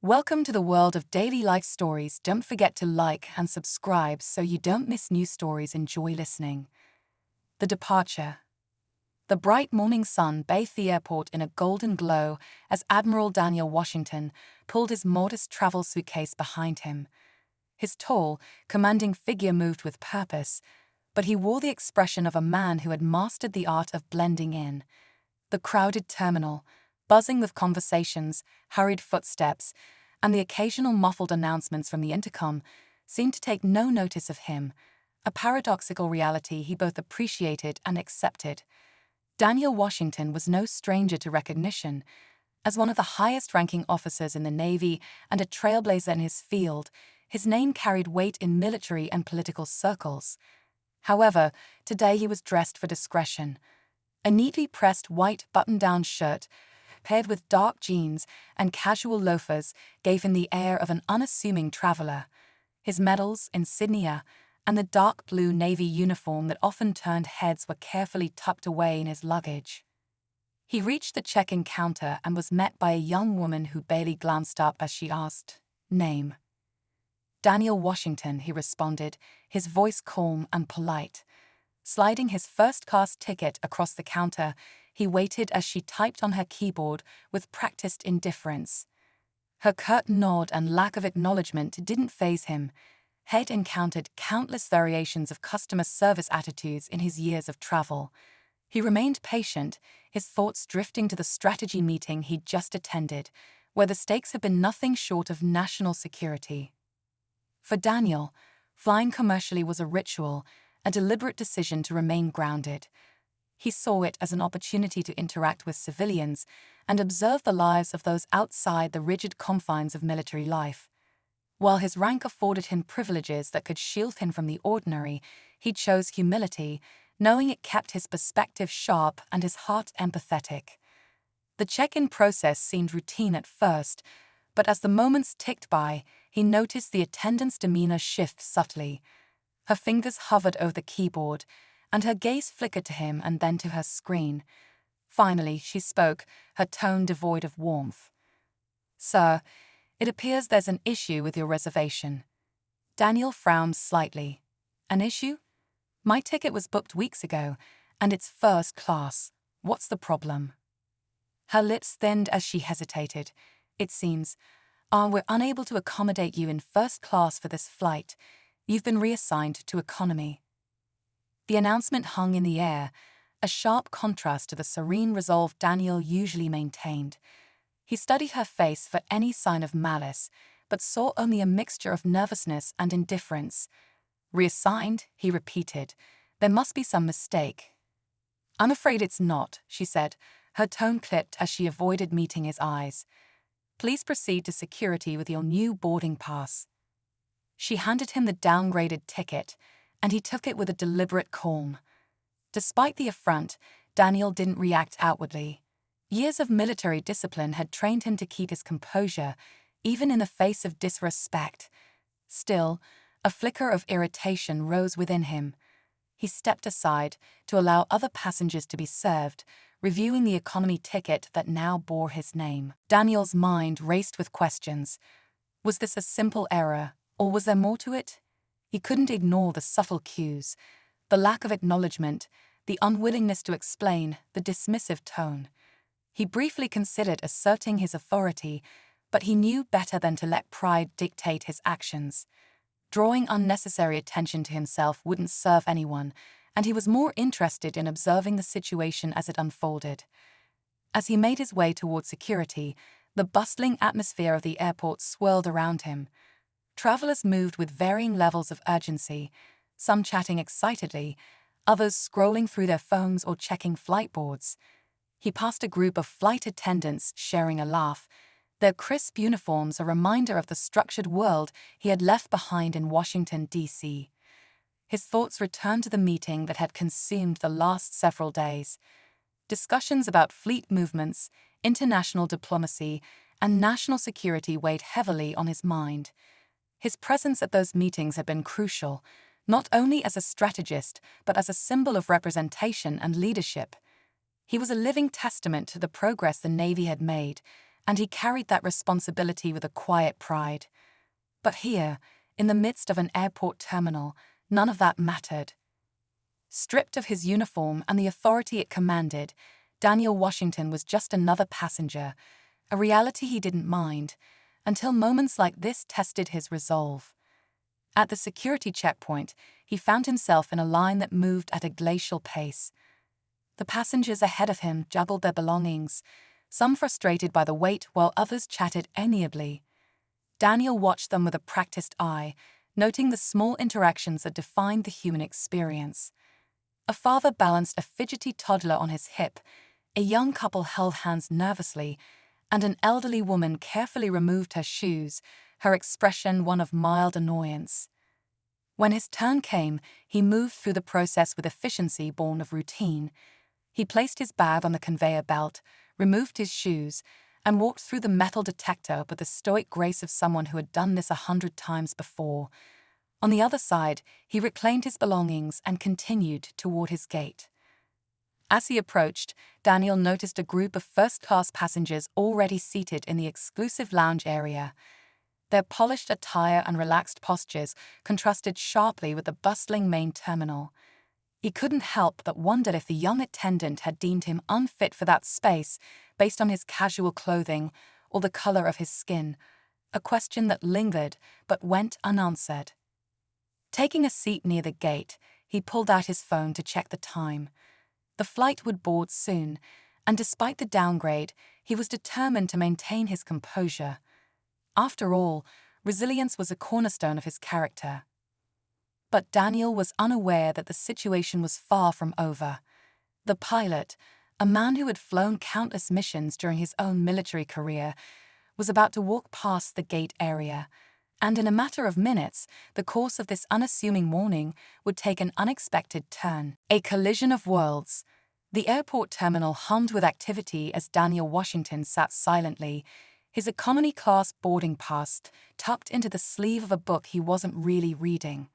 Welcome to the world of daily life stories. Don't forget to like and subscribe so you don't miss new stories. Enjoy listening. The departure. The bright morning sun bathed the airport in a golden glow as Admiral Daniel Washington pulled his modest travel suitcase behind him. His tall, commanding figure moved with purpose, but he wore the expression of a man who had mastered the art of blending in. The crowded terminal, buzzing with conversations, hurried footsteps, and the occasional muffled announcements from the intercom seemed to take no notice of him, a paradoxical reality he both appreciated and accepted. Daniel Washington was no stranger to recognition. As one of the highest-ranking officers in the Navy and a trailblazer in his field, his name carried weight in military and political circles. However, today he was dressed for discretion. A neatly pressed white button-down shirt, paired with dark jeans and casual loafers, gave him the air of an unassuming traveler. His medals, insignia, and the dark blue Navy uniform that often turned heads were carefully tucked away in his luggage. He reached the check-in counter and was met by a young woman who barely glanced up as she asked, "Name?" "Daniel Washington," he responded, his voice calm and polite. Sliding his first-class ticket across the counter, he waited as she typed on her keyboard with practiced indifference. Her curt nod and lack of acknowledgement didn't faze him. He'd encountered countless variations of customer service attitudes in his years of travel. He remained patient, his thoughts drifting to the strategy meeting he'd just attended, where the stakes had been nothing short of national security. For Daniel, flying commercially was a ritual, a deliberate decision to remain grounded. He saw it as an opportunity to interact with civilians and observe the lives of those outside the rigid confines of military life. While his rank afforded him privileges that could shield him from the ordinary, he chose humility, knowing it kept his perspective sharp and his heart empathetic. The check-in process seemed routine at first, but as the moments ticked by, he noticed the attendant's demeanor shift subtly. Her fingers hovered over the keyboard, and her gaze flickered to him and then to her screen. Finally, she spoke, her tone devoid of warmth. "Sir, it appears there's an issue with your reservation." Daniel frowned slightly. "An issue? My ticket was booked weeks ago, and it's first class. What's the problem?" Her lips thinned as she hesitated. "It seems, we're unable to accommodate you in first class for this flight. You've been reassigned to economy." The announcement hung in the air, a sharp contrast to the serene resolve Daniel usually maintained. He studied her face for any sign of malice, but saw only a mixture of nervousness and indifference. "Reassigned?" he repeated. "There must be some mistake." "I'm afraid it's not," she said, her tone clipped as she avoided meeting his eyes. "Please proceed to security with your new boarding pass." She handed him the downgraded ticket, and he took it with a deliberate calm. Despite the affront, Daniel didn't react outwardly. Years of military discipline had trained him to keep his composure, even in the face of disrespect. Still, a flicker of irritation rose within him. He stepped aside to allow other passengers to be served, reviewing the economy ticket that now bore his name. Daniel's mind raced with questions. Was this a simple error, or was there more to it? He couldn't ignore the subtle cues, the lack of acknowledgement, the unwillingness to explain, the dismissive tone. He briefly considered asserting his authority, but he knew better than to let pride dictate his actions. Drawing unnecessary attention to himself wouldn't serve anyone, and he was more interested in observing the situation as it unfolded. As he made his way toward security, the bustling atmosphere of the airport swirled around him. Travelers moved with varying levels of urgency, some chatting excitedly, others scrolling through their phones or checking flight boards. He passed a group of flight attendants sharing a laugh, their crisp uniforms a reminder of the structured world he had left behind in Washington, D.C. His thoughts returned to the meeting that had consumed the last several days. Discussions about fleet movements, international diplomacy, and national security weighed heavily on his mind. His presence at those meetings had been crucial, not only as a strategist, but as a symbol of representation and leadership. He was a living testament to the progress the Navy had made, and he carried that responsibility with a quiet pride. But here, in the midst of an airport terminal, none of that mattered. Stripped of his uniform and the authority it commanded, Daniel Washington was just another passenger, a reality he didn't mind, until moments like this tested his resolve. At the security checkpoint, he found himself in a line that moved at a glacial pace. The passengers ahead of him juggled their belongings, some frustrated by the wait while others chatted amiably. Daniel watched them with a practiced eye, noting the small interactions that defined the human experience. A father balanced a fidgety toddler on his hip, a young couple held hands nervously, and an elderly woman carefully removed her shoes, her expression one of mild annoyance. When his turn came, he moved through the process with efficiency born of routine. He placed his bag on the conveyor belt, removed his shoes, and walked through the metal detector with the stoic grace of someone who had done this 100 times before. On the other side, he reclaimed his belongings and continued toward his gate. As he approached, Daniel noticed a group of first-class passengers already seated in the exclusive lounge area. Their polished attire and relaxed postures contrasted sharply with the bustling main terminal. He couldn't help but wonder if the young attendant had deemed him unfit for that space based on his casual clothing or the color of his skin, a question that lingered but went unanswered. Taking a seat near the gate, he pulled out his phone to check the time. The flight would board soon, and despite the downgrade, he was determined to maintain his composure. After all, resilience was a cornerstone of his character. But Daniel was unaware that the situation was far from over. The pilot, a man who had flown countless missions during his own military career, was about to walk past the gate area, and in a matter of minutes, the course of this unassuming morning would take an unexpected turn. A collision of worlds. The airport terminal hummed with activity as Daniel Washington sat silently, his economy-class boarding pass tucked into the sleeve of a book he wasn't really reading.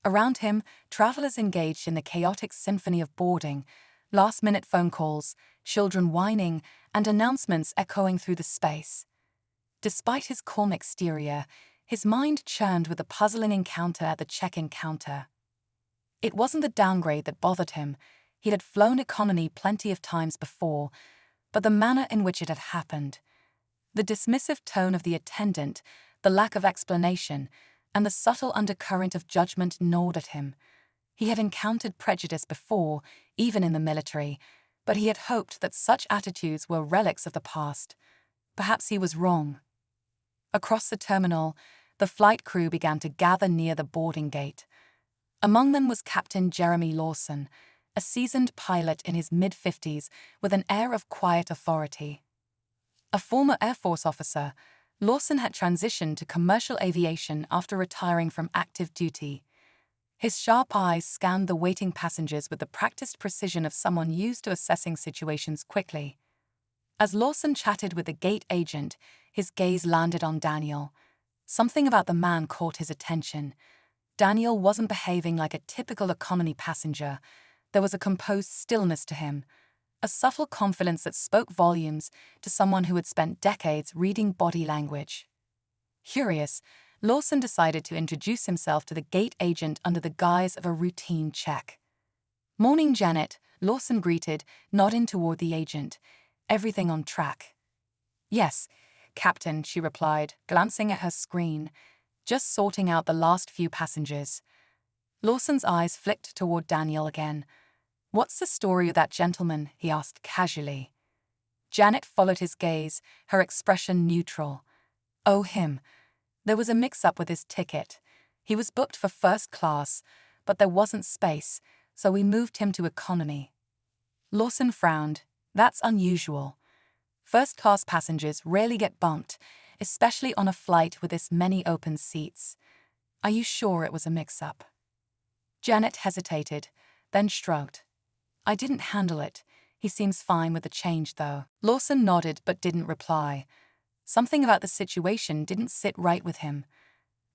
Around him, travelers engaged in the chaotic symphony of boarding, last-minute phone calls, children whining, and announcements echoing through the space. Despite his calm exterior, his mind churned with a puzzling encounter at the check-in counter. It wasn't the downgrade that bothered him. He had flown economy plenty of times before, but the manner in which it had happened. The dismissive tone of the attendant, the lack of explanation, and the subtle undercurrent of judgment gnawed at him. He had encountered prejudice before, even in the military, but he had hoped that such attitudes were relics of the past. Perhaps he was wrong. Across the terminal, the flight crew began to gather near the boarding gate. Among them was Captain Jeremy Lawson, a seasoned pilot in his mid-50s with an air of quiet authority. A former Air Force officer, Lawson had transitioned to commercial aviation after retiring from active duty. His sharp eyes scanned the waiting passengers with the practiced precision of someone used to assessing situations quickly. As Lawson chatted with the gate agent, his gaze landed on Daniel. Something about the man caught his attention. Daniel wasn't behaving like a typical economy passenger. There was a composed stillness to him, a subtle confidence that spoke volumes to someone who had spent decades reading body language. Curious, Lawson decided to introduce himself to the gate agent under the guise of a routine check. "Morning, Janet," Lawson greeted, nodding toward the agent. "Everything on track?" "Yes, Captain," she replied, glancing at her screen. "Just sorting out the last few passengers." Lawson's eyes flicked toward Daniel again. "What's the story with that gentleman?" he asked casually. Janet followed his gaze, her expression neutral. "Oh, him. There was a mix-up with his ticket. He was booked for first class, but there wasn't space, so we moved him to economy." Lawson frowned. "That's unusual. First-class passengers rarely get bumped, especially on a flight with this many open seats. Are you sure it was a mix-up?" Janet hesitated, then shrugged. "I didn't handle it. He seems fine with the change, though." Lawson nodded but didn't reply. Something about the situation didn't sit right with him.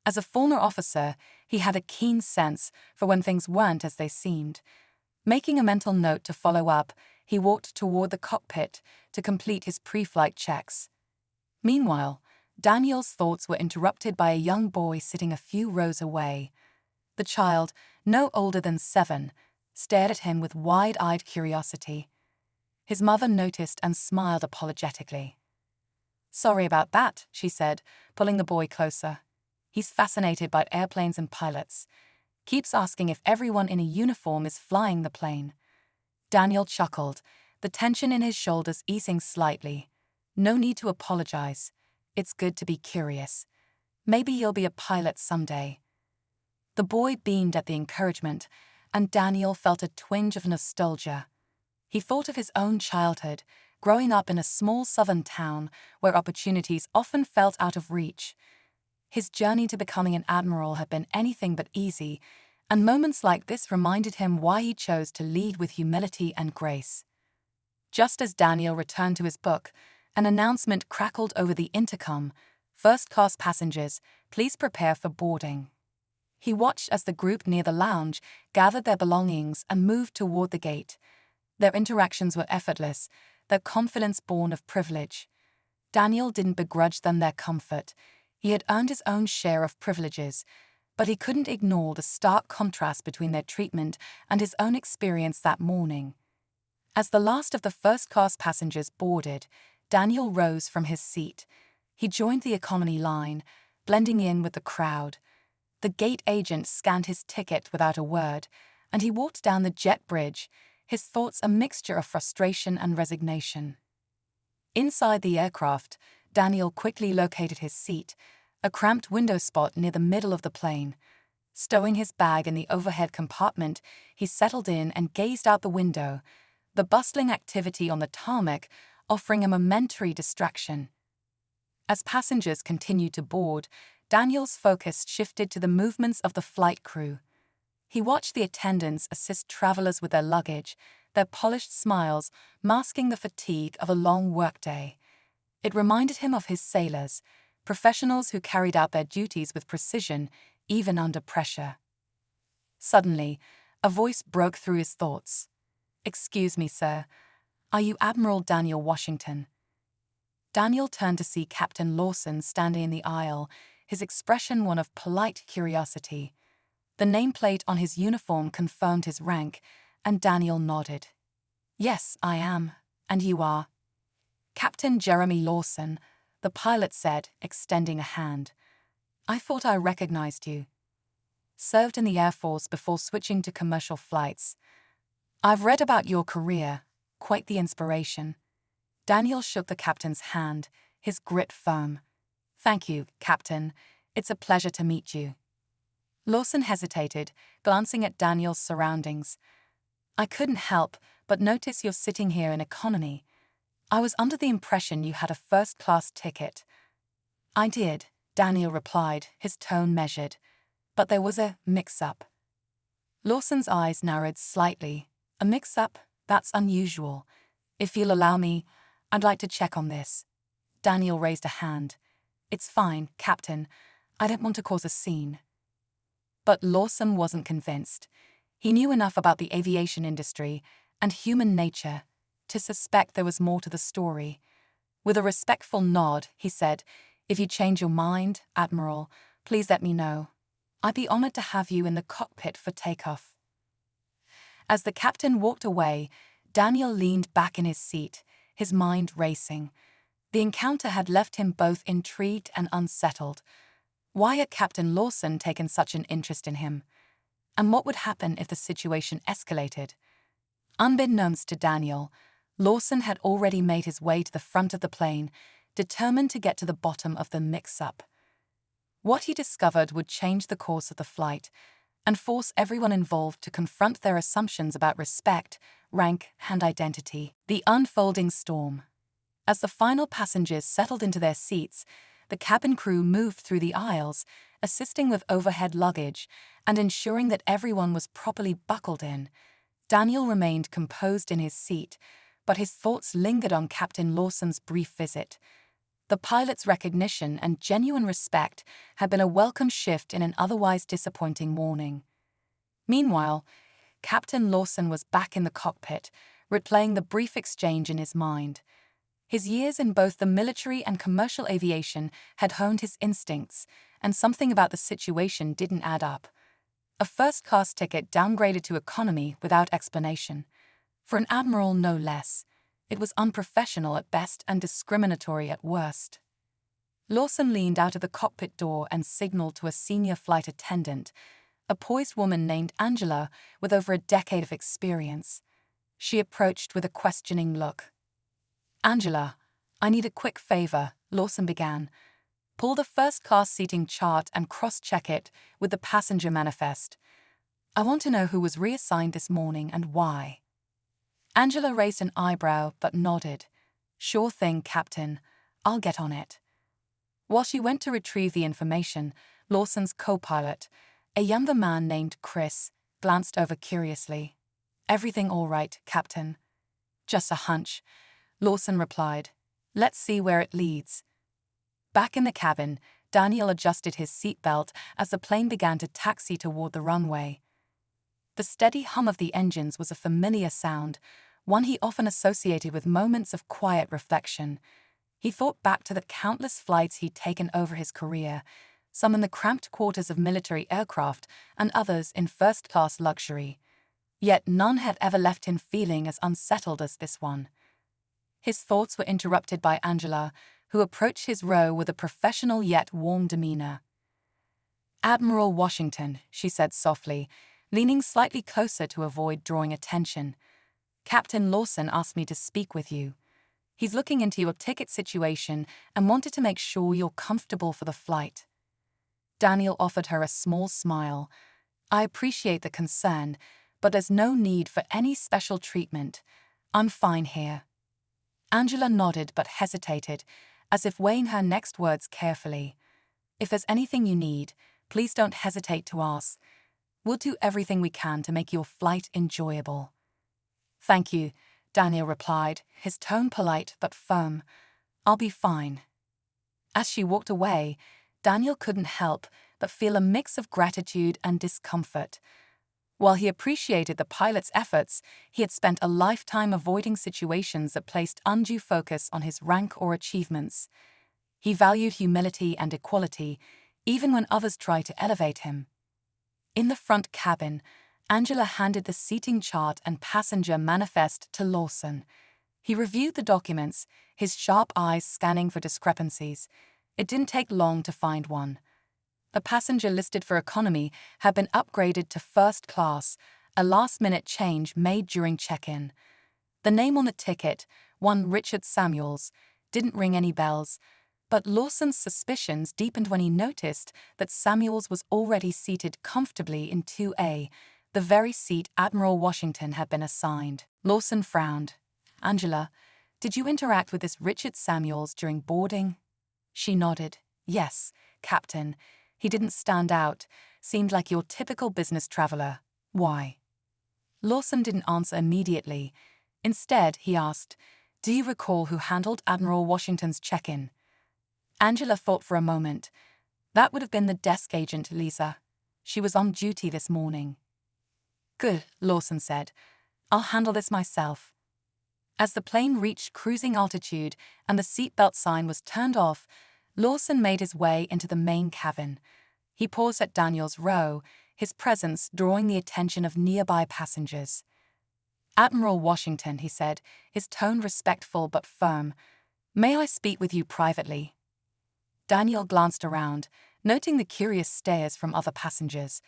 As a former officer, he had a keen sense for when things weren't as they seemed. Making a mental note to follow up, he walked toward the cockpit to complete his pre-flight checks. Meanwhile, Daniel's thoughts were interrupted by a young boy sitting a few rows away. The child, no older than 7, stared at him with wide-eyed curiosity. His mother noticed and smiled apologetically. "Sorry about that," she said, pulling the boy closer. "He's fascinated by airplanes and pilots. Keeps asking if everyone in a uniform is flying the plane." Daniel chuckled, the tension in his shoulders easing slightly. "No need to apologize. It's good to be curious. Maybe he'll be a pilot someday." The boy beamed at the encouragement, and Daniel felt a twinge of nostalgia. He thought of his own childhood, growing up in a small southern town where opportunities often felt out of reach. His journey to becoming an admiral had been anything but easy, and moments like this reminded him why he chose to lead with humility and grace. Just as Daniel returned to his book, an announcement crackled over the intercom: "First-class passengers, please prepare for boarding." He watched as the group near the lounge gathered their belongings and moved toward the gate. Their interactions were effortless, their confidence born of privilege. Daniel didn't begrudge them their comfort. He had earned his own share of privileges, but he couldn't ignore the stark contrast between their treatment and his own experience that morning. As the last of the first-class passengers boarded, Daniel rose from his seat. He joined the economy line, blending in with the crowd. The gate agent scanned his ticket without a word, and he walked down the jet bridge, his thoughts a mixture of frustration and resignation. Inside the aircraft, Daniel quickly located his seat, a cramped window spot near the middle of the plane. Stowing his bag in the overhead compartment, he settled in and gazed out the window, the bustling activity on the tarmac offering a momentary distraction. As passengers continued to board, Daniel's focus shifted to the movements of the flight crew. He watched the attendants assist travelers with their luggage, their polished smiles masking the fatigue of a long workday. It reminded him of his sailors, professionals who carried out their duties with precision, even under pressure. Suddenly, a voice broke through his thoughts. "Excuse me, sir. Are you Admiral Daniel Washington?" Daniel turned to see Captain Lawson standing in the aisle, his expression one of polite curiosity. The nameplate on his uniform confirmed his rank, and Daniel nodded. "Yes, I am. And you are?" "Captain Jeremy Lawson," the pilot said, extending a hand. "I thought I recognized you." "Served in the Air Force before switching to commercial flights. I've read about your career. Quite the inspiration." Daniel shook the captain's hand, his grit firm. "Thank you, Captain. It's a pleasure to meet you." Lawson hesitated, glancing at Daniel's surroundings. "I couldn't help but notice you're sitting here in economy. I was under the impression you had a first-class ticket." "I did," Daniel replied, his tone measured. "But there was a mix-up." Lawson's eyes narrowed slightly. "A mix-up? That's unusual. If you'll allow me, I'd like to check on this." Daniel raised a hand. "It's fine, Captain. I don't want to cause a scene." But Lawson wasn't convinced. He knew enough about the aviation industry and human nature to suspect there was more to the story. With a respectful nod, he said, "If you change your mind, Admiral, please let me know. I'd be honored to have you in the cockpit for takeoff." As the captain walked away, Daniel leaned back in his seat, his mind racing. The encounter had left him both intrigued and unsettled. Why had Captain Lawson taken such an interest in him? And what would happen if the situation escalated? Unbeknownst to Daniel, Lawson had already made his way to the front of the plane, determined to get to the bottom of the mix-up. What he discovered would change the course of the flight and force everyone involved to confront their assumptions about respect, rank, and identity. The unfolding storm. As the final passengers settled into their seats, the cabin crew moved through the aisles, assisting with overhead luggage and ensuring that everyone was properly buckled in. Daniel remained composed in his seat, but his thoughts lingered on Captain Lawson's brief visit. The pilot's recognition and genuine respect had been a welcome shift in an otherwise disappointing morning. Meanwhile, Captain Lawson was back in the cockpit, replaying the brief exchange in his mind. His years in both the military and commercial aviation had honed his instincts, and something about the situation didn't add up. A first-class ticket downgraded to economy without explanation. For an admiral, no less. It was unprofessional at best and discriminatory at worst. Lawson leaned out of the cockpit door and signaled to a senior flight attendant, a poised woman named Angela with over a decade of experience. She approached with a questioning look. "Angela, I need a quick favor," Lawson began. "Pull the first-class seating chart and cross-check it with the passenger manifest. I want to know who was reassigned this morning and why." Angela raised an eyebrow but nodded. "Sure thing, Captain. I'll get on it." While she went to retrieve the information, Lawson's co-pilot, a younger man named Chris, glanced over curiously. "Everything all right, Captain?" "Just a hunch," Lawson replied. "Let's see where it leads." Back in the cabin, Daniel adjusted his seatbelt as the plane began to taxi toward the runway. The steady hum of the engines was a familiar sound, one he often associated with moments of quiet reflection. He thought back to the countless flights he'd taken over his career, some in the cramped quarters of military aircraft and others in first-class luxury. Yet none had ever left him feeling as unsettled as this one. His thoughts were interrupted by Angela, who approached his row with a professional yet warm demeanor. "Admiral Washington," she said softly, leaning slightly closer to avoid drawing attention. "Captain Lawson asked me to speak with you. He's looking into your ticket situation and wanted to make sure you're comfortable for the flight." Daniel offered her a small smile. "I appreciate the concern, but there's no need for any special treatment. I'm fine here." Angela nodded but hesitated, as if weighing her next words carefully. "If there's anything you need, please don't hesitate to ask. We'll do everything we can to make your flight enjoyable." "Thank you," Daniel replied, his tone polite but firm. "I'll be fine." As she walked away, Daniel couldn't help but feel a mix of gratitude and discomfort. While he appreciated the pilot's efforts, he had spent a lifetime avoiding situations that placed undue focus on his rank or achievements. He valued humility and equality, even when others tried to elevate him. In the front cabin, Angela handed the seating chart and passenger manifest to Lawson. He reviewed the documents, his sharp eyes scanning for discrepancies. It didn't take long to find one. The passenger listed for economy had been upgraded to first class, a last-minute change made during check-in. The name on the ticket, one Richard Samuels, didn't ring any bells, but Lawson's suspicions deepened when he noticed that Samuels was already seated comfortably in 2A, the very seat Admiral Washington had been assigned. Lawson frowned. "Angela, did you interact with this Richard Samuels during boarding?" She nodded. "Yes, Captain. He didn't stand out, seemed like your typical business traveler. Why?" Lawson didn't answer immediately. Instead, he asked, "Do you recall who handled Admiral Washington's check-in?" Angela thought for a moment. "That would have been the desk agent, Lisa. She was on duty this morning." "Good," Lawson said. "I'll handle this myself." As the plane reached cruising altitude and the seatbelt sign was turned off, Lawson made his way into the main cabin. He paused at Daniel's row, his presence drawing the attention of nearby passengers. "Admiral Washington," he said, his tone respectful but firm. "May I speak with you privately?" Daniel glanced around, noting the curious stares from other passengers.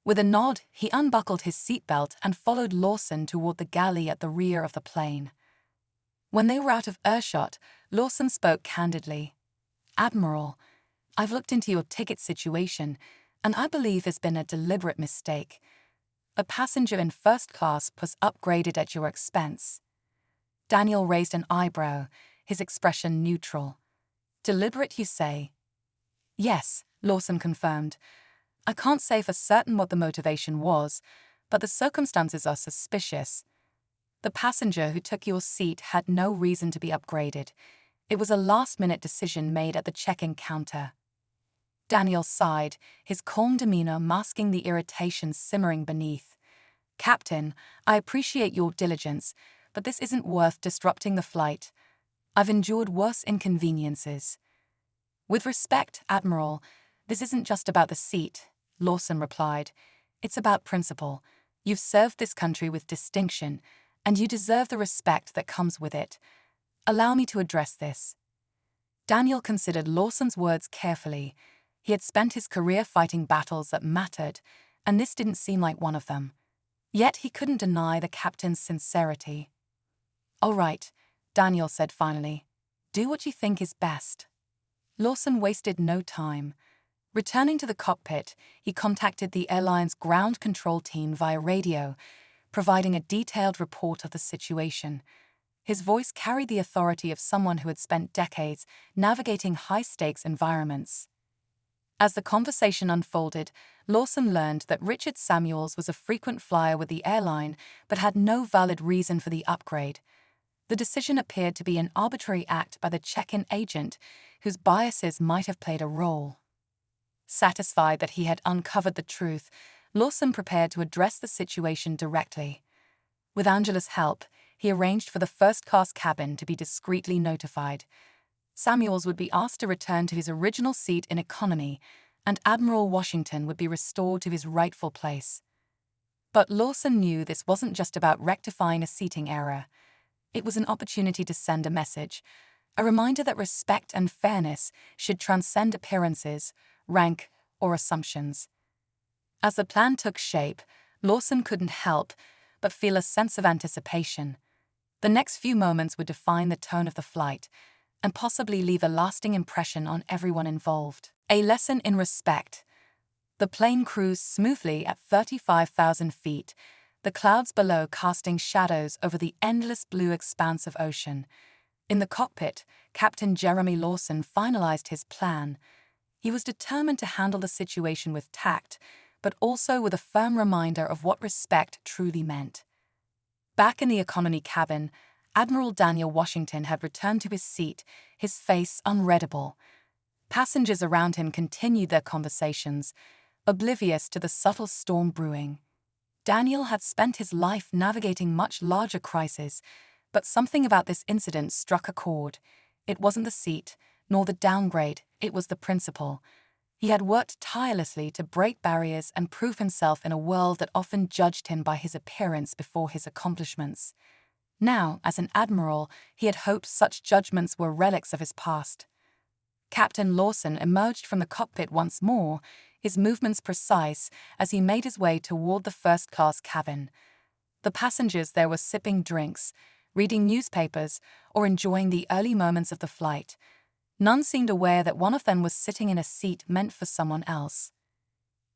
With a nod, he unbuckled his seatbelt and followed Lawson toward the galley at the rear of the plane. When they were out of earshot, Lawson spoke candidly. "Admiral, I've looked into your ticket situation, and I believe there's been a deliberate mistake. A passenger in first class was upgraded at your expense." Daniel raised an eyebrow, his expression neutral. "Deliberate, you say?" "Yes," Lawson confirmed. "I can't say for certain what the motivation was, but the circumstances are suspicious. The passenger who took your seat had no reason to be upgraded. It was a last-minute decision made at the check-in counter." Daniel sighed, his calm demeanor masking the irritation simmering beneath. "Captain, I appreciate your diligence, but this isn't worth disrupting the flight. I've endured worse inconveniences. With respect, Admiral, this isn't just about the seat, Lawson replied. It's about principle. You've served this country with distinction, and you deserve the respect that comes with it. Allow me to address this. Daniel considered Lawson's words carefully. He had spent his career fighting battles that mattered, and this didn't seem like one of them. Yet he couldn't deny the captain's sincerity. All right, Daniel said finally. Do what you think is best. Lawson wasted no time. Returning to the cockpit, he contacted the airline's ground control team via radio, providing a detailed report of the situation. His voice carried the authority of someone who had spent decades navigating high-stakes environments. As the conversation unfolded, Lawson learned that Richard Samuels was a frequent flyer with the airline but had no valid reason for the upgrade. The decision appeared to be an arbitrary act by the check-in agent, whose biases might have played a role. Satisfied that he had uncovered the truth, Lawson prepared to address the situation directly. With Angela's help, he arranged for the first-class cabin to be discreetly notified. Samuels would be asked to return to his original seat in economy, and Admiral Washington would be restored to his rightful place. But Lawson knew this wasn't just about rectifying a seating error. It was an opportunity to send a message, a reminder that respect and fairness should transcend appearances, rank, or assumptions. As the plan took shape, Lawson couldn't help but feel a sense of anticipation. The next few moments would define the tone of the flight, and possibly leave a lasting impression on everyone involved. A lesson in respect. The plane cruised smoothly at 35,000 feet, the clouds below casting shadows over the endless blue expanse of ocean. In the cockpit, Captain Jeremy Lawson finalized his plan. He was determined to handle the situation with tact, but also with a firm reminder of what respect truly meant. Back in the economy cabin, Admiral Daniel Washington had returned to his seat, his face unreadable. Passengers around him continued their conversations, oblivious to the subtle storm brewing. Daniel had spent his life navigating much larger crises, but something about this incident struck a chord. It wasn't the seat, nor the downgrade, it was the principle. He had worked tirelessly to break barriers and prove himself in a world that often judged him by his appearance before his accomplishments. Now, as an admiral, he had hoped such judgments were relics of his past. Captain Lawson emerged from the cockpit once more, his movements precise as he made his way toward the first-class cabin. The passengers there were sipping drinks, reading newspapers, or enjoying the early moments of the flight. None seemed aware that one of them was sitting in a seat meant for someone else.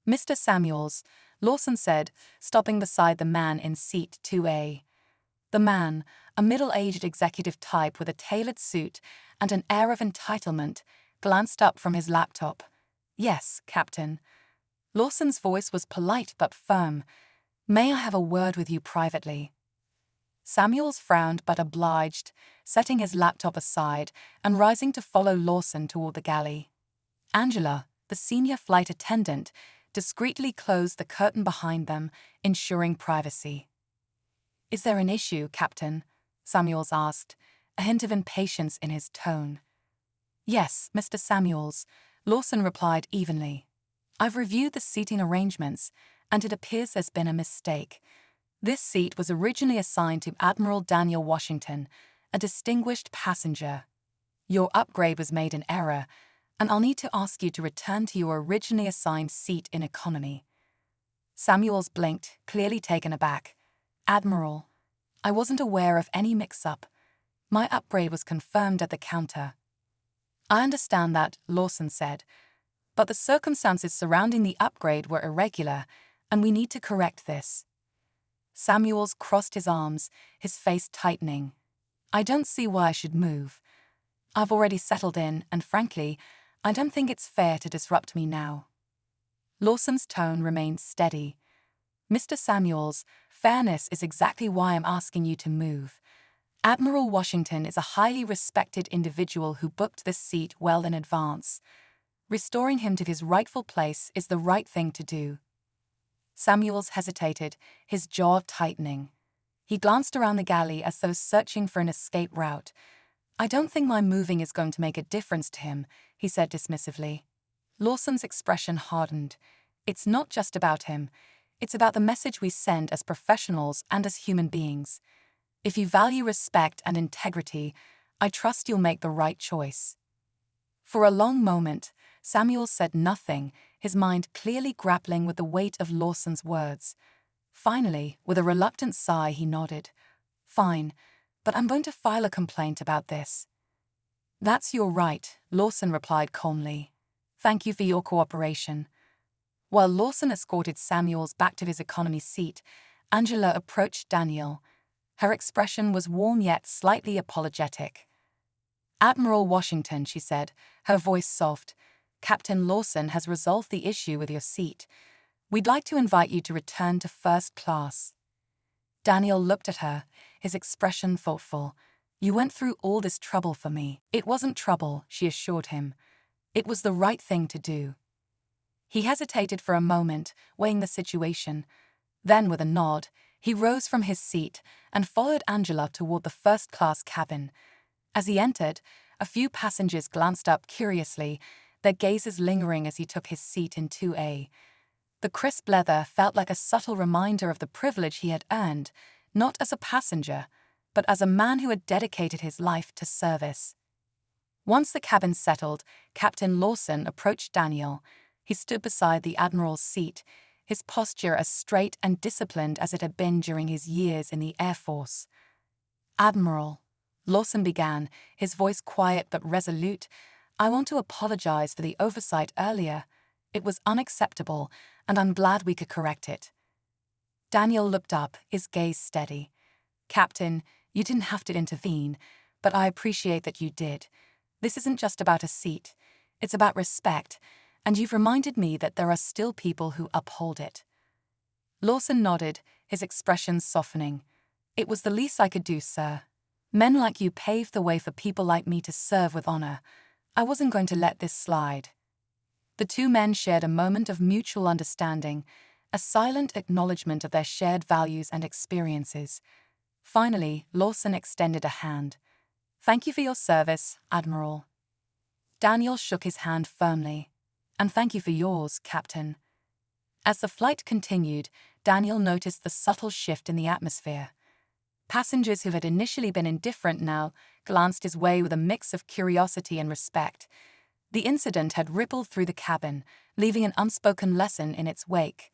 "Mr. Samuels," Lawson said, stopping beside the man in seat 2A. The man, a middle-aged executive type with a tailored suit and an air of entitlement, glanced up from his laptop. "Yes, Captain." Lawson's voice was polite but firm. "May I have a word with you privately?" Samuels frowned but obliged, setting his laptop aside and rising to follow Lawson toward the galley. Angela, the senior flight attendant, discreetly closed the curtain behind them, ensuring privacy. "Is there an issue, Captain?" Samuels asked, a hint of impatience in his tone. "Yes, Mr. Samuels," Lawson replied evenly. "I've reviewed the seating arrangements, and it appears there's been a mistake. This seat was originally assigned to Admiral Daniel Washington, a distinguished passenger. Your upgrade was made in error, and I'll need to ask you to return to your originally assigned seat in economy." Samuels blinked, clearly taken aback. "Admiral, I wasn't aware of any mix-up. My upgrade was confirmed at the counter." "I understand that," Lawson said, "but the circumstances surrounding the upgrade were irregular, and we need to correct this." Samuels crossed his arms, his face tightening. "I don't see why I should move. I've already settled in, and frankly, I don't think it's fair to disrupt me now." Lawson's tone remained steady. "Mr. Samuels, fairness is exactly why I'm asking you to move. Admiral Washington is a highly respected individual who booked this seat well in advance. Restoring him to his rightful place is the right thing to do." Samuels hesitated, his jaw tightening. He glanced around the galley as though searching for an escape route. I don't think my moving is going to make a difference to him, he said dismissively. Lawson's expression hardened. It's not just about him. It's about the message we send as professionals and as human beings. If you value respect and integrity, I trust you'll make the right choice. For a long moment, Samuel said nothing, his mind clearly grappling with the weight of Lawson's words. Finally, with a reluctant sigh, he nodded. Fine, but I'm going to file a complaint about this. That's your right, Lawson replied calmly. Thank you for your cooperation. While Lawson escorted Samuels back to his economy seat, Angela approached Daniel. Her expression was warm yet slightly apologetic. Admiral Washington, she said, her voice soft, Captain Lawson has resolved the issue with your seat. We'd like to invite you to return to first class. Daniel looked at her, his expression thoughtful. You went through all this trouble for me. It wasn't trouble, she assured him. It was the right thing to do. He hesitated for a moment, weighing the situation. Then, with a nod, he rose from his seat and followed Angela toward the first-class cabin. As he entered, a few passengers glanced up curiously, their gazes lingering as he took his seat in 2A. The crisp leather felt like a subtle reminder of the privilege he had earned, not as a passenger, but as a man who had dedicated his life to service. Once the cabin settled, Captain Lawson approached Daniel. He stood beside the Admiral's seat, his posture as straight and disciplined as it had been during his years in the Air Force. Admiral, Lawson began, his voice quiet but resolute, I want to apologize for the oversight earlier. It was unacceptable, and I'm glad we could correct it. Daniel looked up, his gaze steady. Captain, you didn't have to intervene, but I appreciate that you did. This isn't just about a seat. It's about respect, and you've reminded me that there are still people who uphold it. Lawson nodded, his expression softening. It was the least I could do, sir. Men like you paved the way for people like me to serve with honor. I wasn't going to let this slide. The two men shared a moment of mutual understanding, a silent acknowledgement of their shared values and experiences. Finally, Lawson extended a hand. Thank you for your service, Admiral. Daniel shook his hand firmly. And thank you for yours, Captain. As the flight continued, Daniel noticed the subtle shift in the atmosphere. Passengers who had initially been indifferent now glanced his way with a mix of curiosity and respect. The incident had rippled through the cabin, leaving an unspoken lesson in its wake.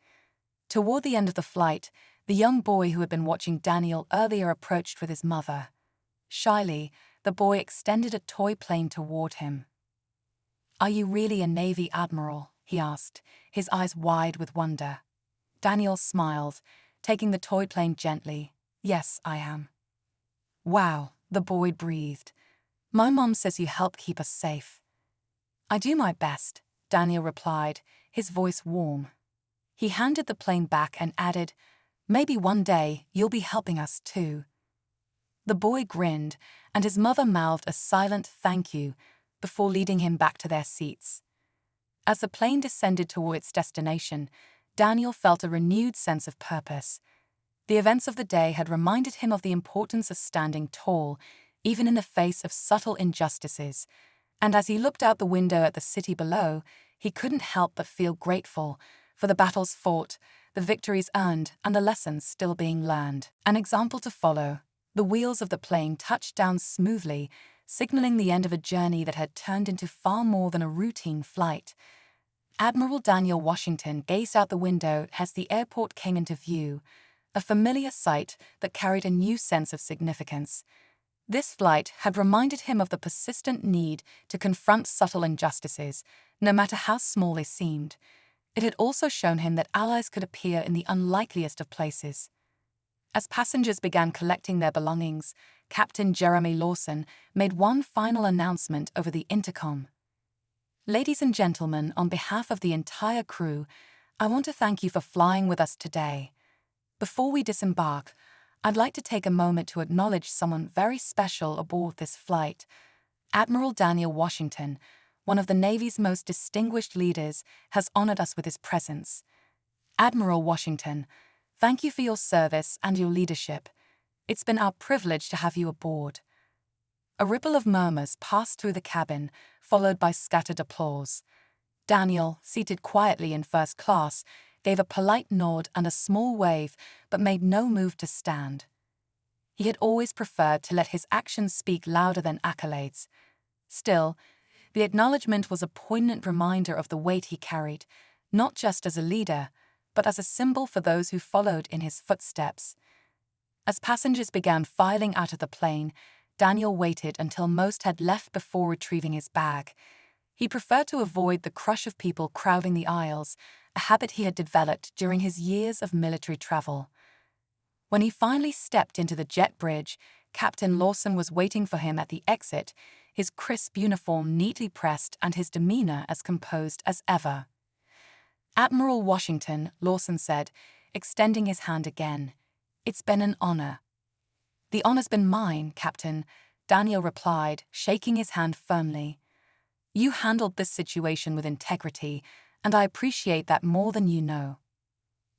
Toward the end of the flight, the young boy who had been watching Daniel earlier approached with his mother. Shyly, the boy extended a toy plane toward him. Are you really a Navy Admiral? He asked, his eyes wide with wonder. Daniel smiled, taking the toy plane gently. Yes, I am. Wow, the boy breathed. My mom says you help keep us safe. I do my best, Daniel replied, his voice warm. He handed the plane back and added, maybe one day you'll be helping us too. The boy grinned, and his mother mouthed a silent thank you before leading him back to their seats. As the plane descended toward its destination, Daniel felt a renewed sense of purpose. The events of the day had reminded him of the importance of standing tall, even in the face of subtle injustices, and as he looked out the window at the city below, he couldn't help but feel grateful for the battles fought, the victories earned, and the lessons still being learned. An example to follow. The wheels of the plane touched down smoothly, signaling the end of a journey that had turned into far more than a routine flight. Admiral Daniel Washington gazed out the window as the airport came into view, a familiar sight that carried a new sense of significance. This flight had reminded him of the persistent need to confront subtle injustices, no matter how small they seemed. It had also shown him that allies could appear in the unlikeliest of places. As passengers began collecting their belongings, Captain Jeremy Lawson made one final announcement over the intercom. Ladies and gentlemen, on behalf of the entire crew, I want to thank you for flying with us today. Before we disembark, I'd like to take a moment to acknowledge someone very special aboard this flight. Admiral Daniel Washington, one of the Navy's most distinguished leaders, has honored us with his presence. Admiral Washington, thank you for your service and your leadership. It's been our privilege to have you aboard. A ripple of murmurs passed through the cabin, followed by scattered applause. Daniel, seated quietly in first class, gave a polite nod and a small wave, but made no move to stand. He had always preferred to let his actions speak louder than accolades. Still, the acknowledgement was a poignant reminder of the weight he carried, not just as a leader, but as a symbol for those who followed in his footsteps. As passengers began filing out of the plane, Daniel waited until most had left before retrieving his bag. He preferred to avoid the crush of people crowding the aisles, a habit he had developed during his years of military travel. When he finally stepped into the jet bridge, Captain Lawson was waiting for him at the exit, his crisp uniform neatly pressed and his demeanor as composed as ever. "Admiral Washington," Lawson said, extending his hand again. "It's been an honor." "The honor's been mine, Captain," Daniel replied, shaking his hand firmly. "You handled this situation with integrity, and I appreciate that more than you know."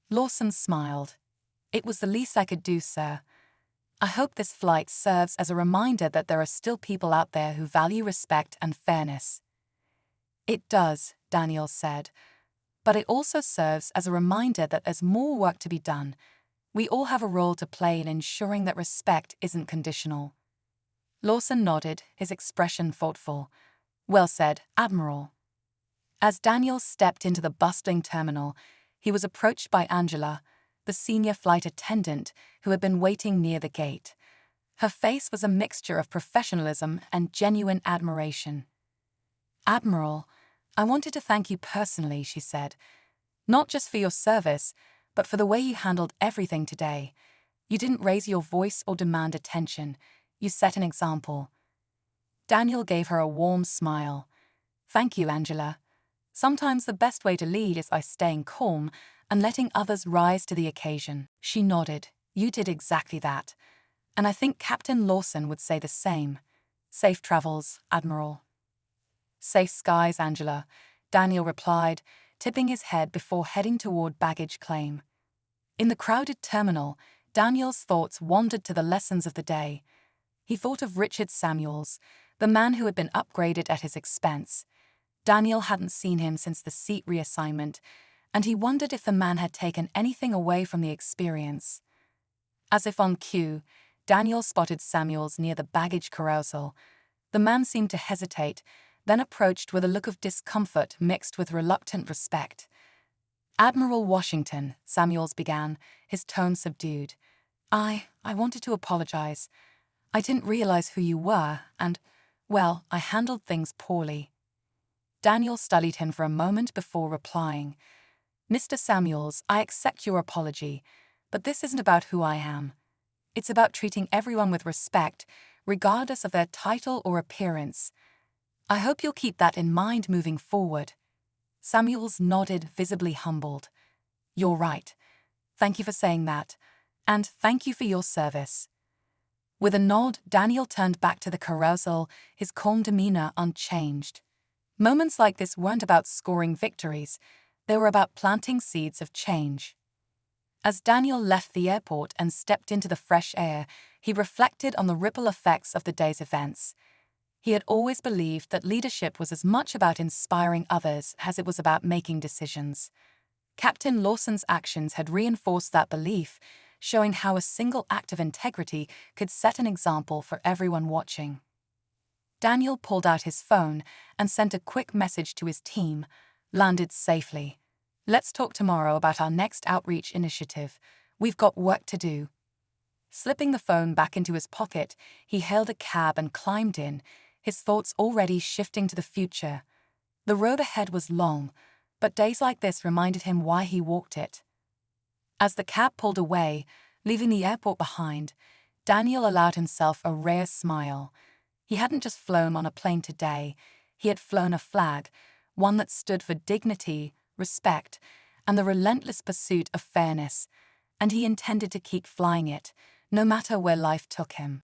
Lawson smiled. "It was the least I could do, sir. I hope this flight serves as a reminder that there are still people out there who value respect and fairness." "It does," Daniel said, "but it also serves as a reminder that there's more work to be done. We all have a role to play in ensuring that respect isn't conditional." Lawson nodded, his expression thoughtful. "Well said, Admiral." As Daniel stepped into the bustling terminal, he was approached by Angela, the senior flight attendant who had been waiting near the gate. Her face was a mixture of professionalism and genuine admiration. "Admiral, I wanted to thank you personally," she said. "Not just for your service, but for the way you handled everything today. You didn't raise your voice or demand attention. You set an example." Daniel gave her a warm smile. "Thank you, Angela. Sometimes the best way to lead is by staying calm and letting others rise to the occasion." She nodded. "You did exactly that. And I think Captain Lawson would say the same. Safe travels, Admiral." "Safe skies, Angela," Daniel replied, tipping his head before heading toward baggage claim. In the crowded terminal, Daniel's thoughts wandered to the lessons of the day. He thought of Richard Samuels, the man who had been upgraded at his expense. Daniel hadn't seen him since the seat reassignment, and he wondered if the man had taken anything away from the experience. As if on cue, Daniel spotted Samuels near the baggage carousel. The man seemed to hesitate, then approached with a look of discomfort mixed with reluctant respect. "Admiral Washington," Samuels began, his tone subdued. I wanted to apologize. I didn't realize who you were, and, well, I handled things poorly." Daniel studied him for a moment before replying. "Mr. Samuels, I accept your apology, but this isn't about who I am. It's about treating everyone with respect, regardless of their title or appearance. I hope you'll keep that in mind moving forward." Samuels nodded, visibly humbled. "You're right. Thank you for saying that, and thank you for your service." With a nod, Daniel turned back to the carousel, his calm demeanor unchanged. Moments like this weren't about scoring victories, they were about planting seeds of change. As Daniel left the airport and stepped into the fresh air, he reflected on the ripple effects of the day's events. He had always believed that leadership was as much about inspiring others as it was about making decisions. Captain Lawson's actions had reinforced that belief, showing how a single act of integrity could set an example for everyone watching. Daniel pulled out his phone and sent a quick message to his team. "Landed safely. Let's talk tomorrow about our next outreach initiative. We've got work to do." Slipping the phone back into his pocket, he hailed a cab and climbed in, his thoughts already shifting to the future. The road ahead was long, but days like this reminded him why he walked it. As the cab pulled away, leaving the airport behind, Daniel allowed himself a rare smile. He hadn't just flown on a plane today, he had flown a flag, one that stood for dignity, respect, and the relentless pursuit of fairness, and he intended to keep flying it, no matter where life took him.